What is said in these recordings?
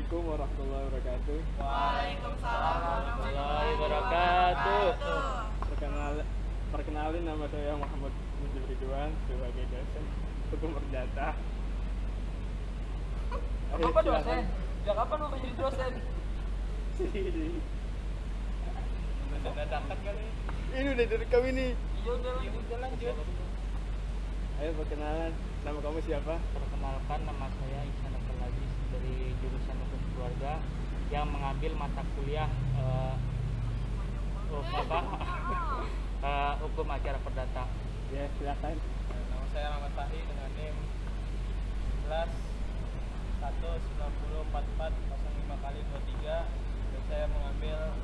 Assalamualaikum warahmatullahi wabarakatuh. Waalaikumsalam warahmatullahi wabarakatuh. Perkenalin nama saya Muhammad Mujib Ridwan sebagai dosen hukum perdata. Apa dosen? Sejak kapan lu jadi dosen? Dadakan kali. Ini udah direkam ini. Iya udah lanjut. Ayo perkenalan, nama kamu siapa? Perkenalkan, nama saya Ihsan Abdul dari jurusan hukum keluarga yang mengambil mata kuliah hukum acara perdata. Ya silakan. Nama saya Rahmat Fahri dengan NIM 11 1904405x23 dan saya mengambil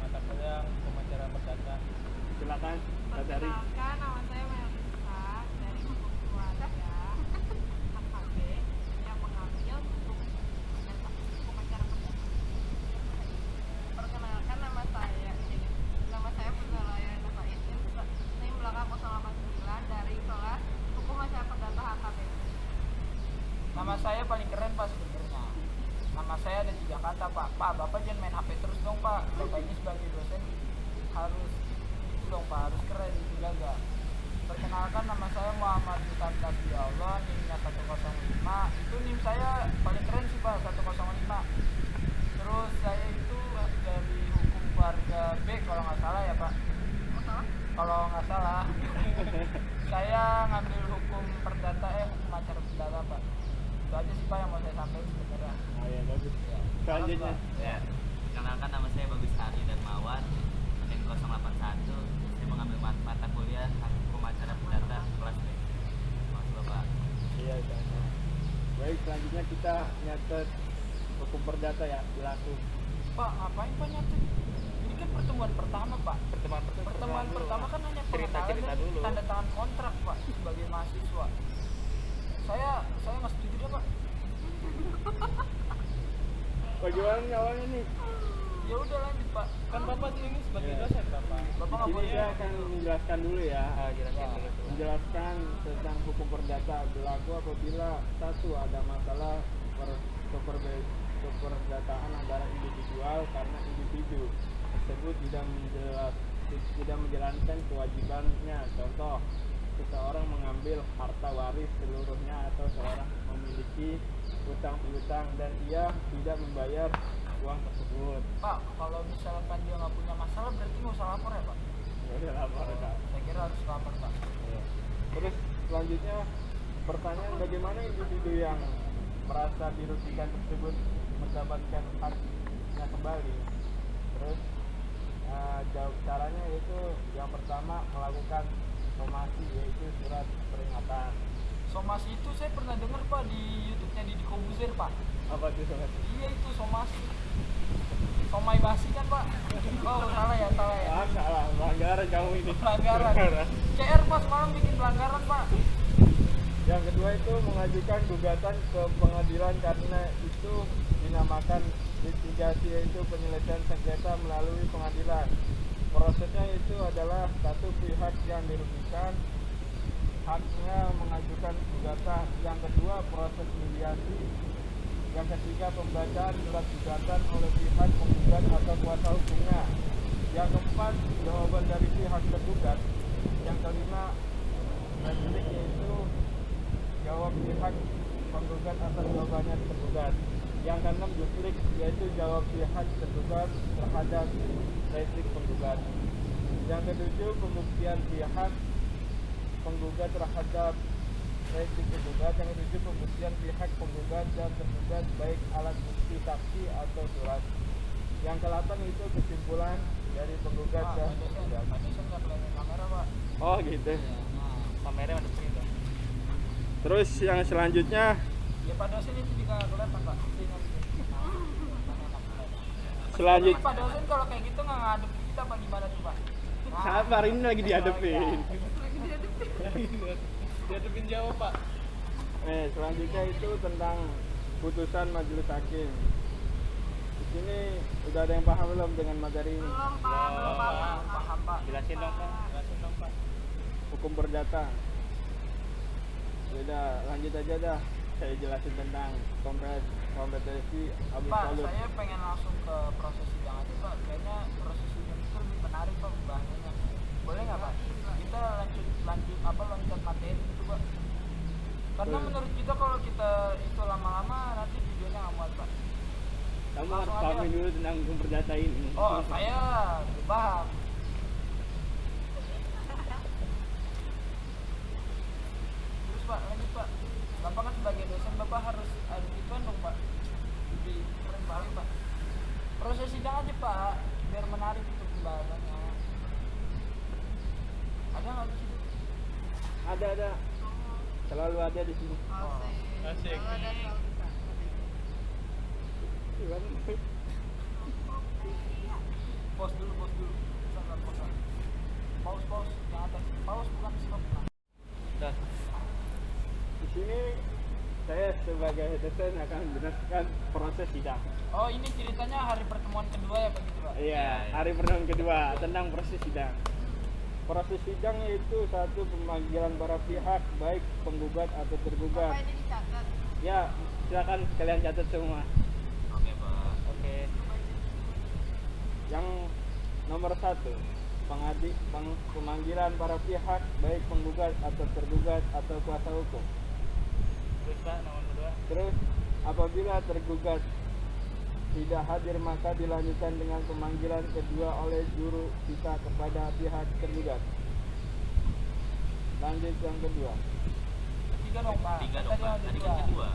mata kuliah hukum acara perdata. Silakan, Kak Dari. Perkenalkan, nama saya Melisa dari hukum keluarga HKB yang mengambil hukum acara perdata. Perkenalkan, nama saya Purnalaya Nova Isin, NIM belakang 089 dari kelas hukum acara perdata HKB. Nama saya paling keren Pak sebenarnya. Nama saya ada 3 kata Pak. Pak, Bapak jangan main HP terus dong Pak. Bapak ini sebagai dosen harus itu dong Pak, harus keren, dijaga. Perkenalkan, nama saya Muhammad Mustafa Abdullah, NIM-nya 105. Itu NIM saya paling keren sih Pak, 105. Terus saya itu dari hukum keluarga B kalau nggak salah ya Pak. Kalau nggak salah. Saya ngambil hukum perdata hukum acara perdata Pak. Itu aja sih Pak yang mau saya sampaikan sebenarnya. Oh ya bagus. Ya. Selanjutnya. Ya, kenalkan nama saya Bagus Hari dan Mawar NIM 081. Saya mengambil mata kuliah hukum acara perdata kelas B. Maaf Bapak. Iya, sama. Baik, selanjutnya kita nyatet hukum perdata ya, berlaku. Pak, ngapain Pak nyatet? Ini kan pertemuan pertama Pak. Pertemuan pertama kan hanya Cerita pengenalan dan dulu. tanda tangan kontrak Pak sebagai mahasiswa. Saya nggak setuju deh Pak. Bagaimana nih awalnya nih? Ya udah lanjut Pak. Kan Bapak ini sebagai Ya. dosen Bapak. Bapak Di nggak sini boleh. saya akan menjelaskan dulu ya. Jelaskan dulu tuh. Menjelaskan tentang hukum perdata berlaku apabila satu ada masalah keperdataan antara individual karena individu tersebut tidak menjalankan kewajibannya. Contoh, seseorang mengambil harta waris seluruhnya atau seorang memiliki utang piutang dan ia tidak membayar uang tersebut. Pak, kalau misalkan dia nggak punya masalah berarti nggak usah lapor ya Pak? Ya udah lapor, Kak. Saya kira harus lapor Pak. Terus selanjutnya pertanyaan, bagaimana individu yang merasa dirugikan tersebut mendapatkan haknya kembali? Terus jawab caranya yaitu yang pertama melakukan somasi, yaitu surat peringatan. Somasi itu saya pernah dengar Pak di YouTube-nya Deddy Kobuzer Pak. Apa itu somasi? Iya itu somasi. Somai basi kan Pak? Oh salah ya. Salah, pelanggaran kamu ini. Pelanggaran. CR Pak semalam bikin pelanggaran Pak. Yang kedua itu mengajukan gugatan ke pengadilan karena itu dinamakan litigasi, yaitu penyelesaian sengketa melalui pengadilan. Prosesnya itu adalah satu pihak yang dirugikan haknya mengajukan gugatan. Yang kedua proses mediasi. Yang ketiga pembacaan surat gugatan oleh pihak penggugat atau kuasa hukumnya. Yang keempat jawaban dari pihak tergugat. Yang kelima replik, yaitu jawab pihak penggugat atas jawabannya tergugat. Yang keenam duplik, yaitu jawab pihak tergugat terhadap replik penggugat. Yang ketujuh pembuktian pihak penggugat terhadap replik penggugat. Yang ketujuh pembuktian pihak penggugat dan tergugat baik alat bukti saksi atau surat. Yang ke-8 itu kesimpulan dari penggugat Pak, dan Pak tergugat. dosen nggak kelihatan kamera Pak. Oh gitu. Nah, Kameranya ada sini tuh. Terus yang selanjutnya ya Pak dosen itu juga nggak kelihatan Pak. selanjut Pak dosen kalau kayak gitu nggak ngadep kita apa gimana tuh Pak? sabar, ini lagi dihadapin. Dihadapin jawab Pak. Selanjutnya itu tentang putusan majelis hakim. Di sini udah ada yang paham belum dengan materi ini? Belum paham. Pak. Jelasin dong Pak. Hukum perdata. Udah lanjut aja dah. saya jelasin tentang kompetensi Pak, absolut. saya pengen langsung ke proses sidang aja Pak. Kayaknya proses sidang itu lebih menarik Pak pembahasannya. Boleh nggak Pak? Kita loncat materi gitu Pak. Karena Boleh. menurut kita kalau kita itu lama-lama nanti videonya nggak muat Pak. Kamu harus Langsung aja. pahami dulu tentang hukum perdata ini. Oh, saya udah paham. Terus Pak, lanjut Pak. Bapak kan sebagai dosen, Bapak harus ada gituan dong Pak. Lebih keren banget Pak. Proses sidang aja Pak, biar menarik itu pembahasannya. Ada nggak di situ? Ada. Selalu ada di sini. Asik. Kalau ada selalu bisa. Pause dulu. Sabar, pause. Pause, yang atas. Pause bukan stop. Nah. Dah. Di sini saya sebagai dosen akan menjelaskan proses sidang. Oh, ini ceritanya hari pertemuan kedua ya Pak gitu Pak? Iya, hari pertemuan kedua tentang proses sidang. Proses sidang yaitu satu pemanggilan para pihak baik penggugat atau tergugat. Apa ini dicatat? Ya, silakan kalian catat semua. Oke Pak. Oke. Yang nomor satu, pemanggilan para pihak baik penggugat atau tergugat atau kuasa hukum. Terus Pak, nomor kedua. Terus apabila tergugat tidak hadir maka dilanjutkan dengan pemanggilan kedua oleh juru kita kepada pihak tergugat. Lanjut yang kedua. Tiga dong Pak. Tiga Kan dong Pak. ada Tadi dua. kan kedua.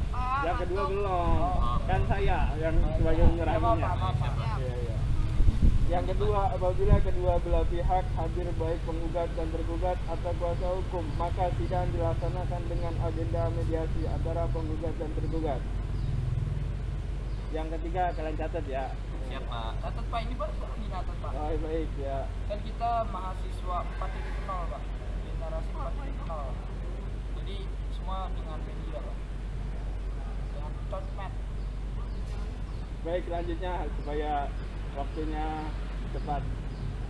Yang kedua belum. Oh. Kan saya yang sebagai Ya, penyerahannya. maaf. Iya. Yang kedua, apabila kedua belah pihak hadir baik penggugat dan tergugat atau kuasa hukum, maka sidang dilaksanakan dengan agenda mediasi antara penggugat dan tergugat. Yang ketiga, kalian catat ya. Siap Pak. Catat Pak, ini baru dicatat Pak. Oh, baik ya. Kan kita mahasiswa 4.0 Pak. Generasi 4.0. Jadi semua dengan media Pak. Dengan sosmed. Baik, selanjutnya supaya waktunya cepat.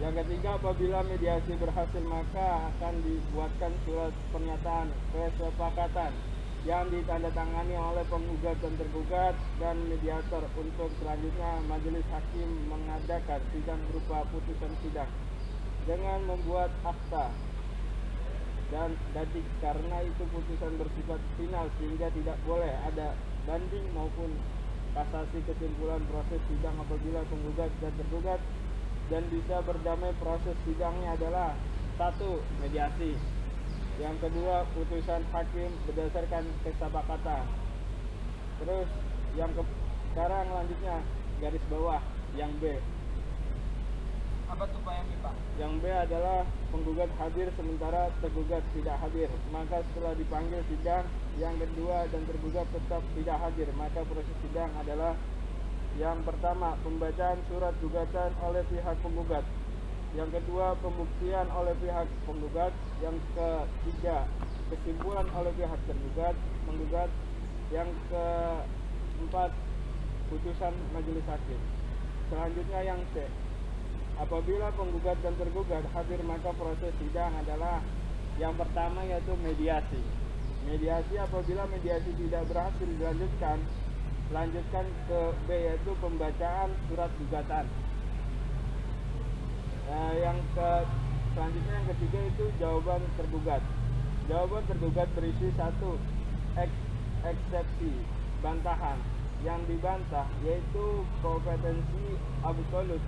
Yang ketiga, apabila mediasi berhasil maka akan dibuatkan surat pernyataan kesepakatan yang ditandatangani oleh penggugat dan tergugat dan mediator untuk selanjutnya majelis hakim mengadakan sidang berupa putusan sidang dengan membuat akta dan dadik karena itu putusan bersifat final sehingga tidak boleh ada banding maupun kasasi kesimpulan proses sidang apabila penggugat dan tergugat dan bisa berdamai. Proses sidangnya adalah satu, mediasi. Yang kedua, putusan hakim berdasarkan kesepakatan. Terus sekarang lanjutnya garis bawah yang B. Apa tuh Pak yang ini Pak? Yang B adalah penggugat hadir sementara tergugat tidak hadir. Maka setelah dipanggil sidang, yang kedua dan tergugat tetap tidak hadir. Maka proses sidang adalah yang pertama, pembacaan surat gugatan oleh pihak penggugat. Yang kedua, pembuktian oleh pihak penggugat. Yang ketiga, kesimpulan oleh pihak tergugat, penggugat. Yang keempat, putusan majelis hakim. Selanjutnya yang C. Apabila penggugat dan tergugat hadir maka proses sidang adalah yang pertama yaitu mediasi. Mediasi apabila mediasi tidak berhasil lanjutkan ke B yaitu pembacaan surat gugatan. Selanjutnya yang ketiga itu jawaban tergugat. Jawaban tergugat berisi satu, eksepsi, bantahan. Yang dibantah yaitu kompetensi absolut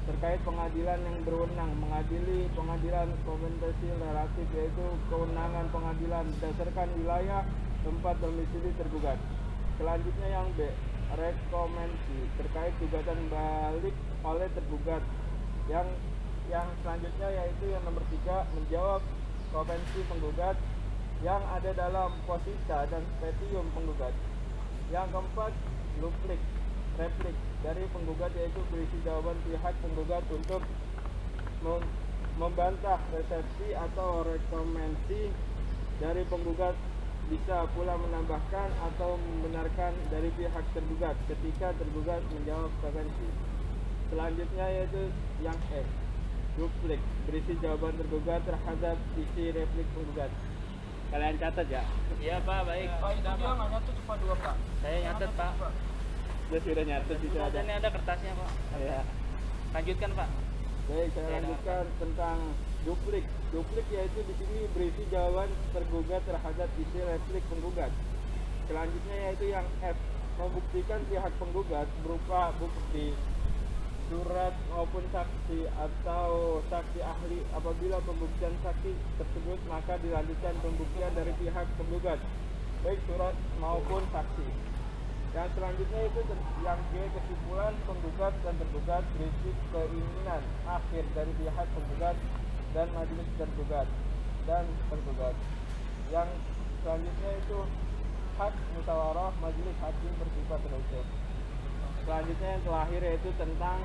terkait pengadilan yang berwenang mengadili pengadilan kompetensi relatif yaitu kewenangan pengadilan berdasarkan wilayah tempat domisili tergugat. Selanjutnya yang B, rekomensi terkait gugatan balik oleh tergugat. Yang selanjutnya yaitu yang nomor 3, menjawab kompetensi penggugat yang ada dalam posita dan petium penggugat. Yang keempat, replik dari penggugat yaitu berisi jawaban pihak penggugat untuk membantah resepsi atau rekomensi dari penggugat. Bisa pula menambahkan atau membenarkan dari pihak tergugat ketika tergugat menjawab rekomensi. Selanjutnya yaitu yang E, duplik berisi jawaban tergugat terhadap isi replik penggugat. Kalian catat ya? Iya Pak, baik. Pak itu dia nggak nyatu cuma 2 Dia sudah nyatet di situ ada. Ini ada kertasnya Pak. Ya. Lanjutkan Pak. Baik, saya Ya, lanjutkan tentang duplik. Duplik yaitu di sini berisi jawaban tergugat terhadap isi replik penggugat. Selanjutnya yaitu yang F, membuktikan pihak penggugat berupa bukti surat maupun saksi atau saksi ahli. Apabila pembuktian saksi tersebut, maka dilanjutkan pembuktian dari pihak penggugat, baik surat maupun saksi. Yang selanjutnya itu yang G, kesimpulan penggugat dan tergugat berisi keinginan akhir dari pihak penggugat dan majelis tergugat dan tergugat. Yang selanjutnya itu hak musyawarah majelis hakim bersifat tertutup. Selanjutnya yang terakhir yaitu tentang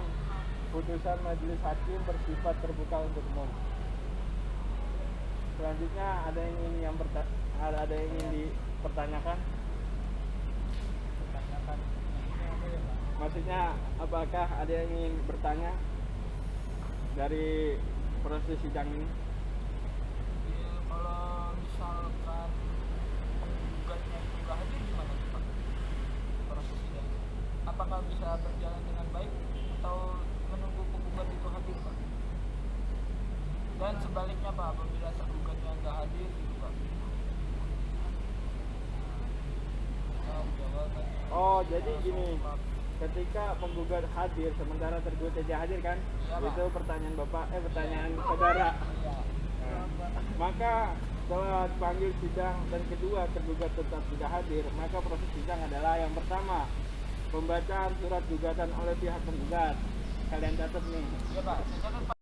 putusan majelis hakim bersifat terbuka untuk umum. Selanjutnya ada yang ingin dipertanyakan? Maksudnya apakah ada yang ingin bertanya dari proses sidang ini? Ya, kalau misalkan penggugatnya itu nggak hadir gimana tuh Pak? Proses sidang apakah bisa berjalan dengan baik atau menunggu penggugat itu hadir Pak? Dan sebaliknya Pak, apabila tergugatnya nggak hadir gitu Pak? Oh, jadi gini, ketika penggugat hadir sementara tergugat tidak hadir kan? Iya, Pak. Itu pertanyaan pertanyaan saudara. Iya. Nah, maka setelah dipanggil sidang dan kedua tergugat tetap tidak hadir, maka proses sidang adalah yang pertama, pembacaan surat gugatan oleh pihak penggugat. Kalian catat nih. Iya Pak, saya catat Pak.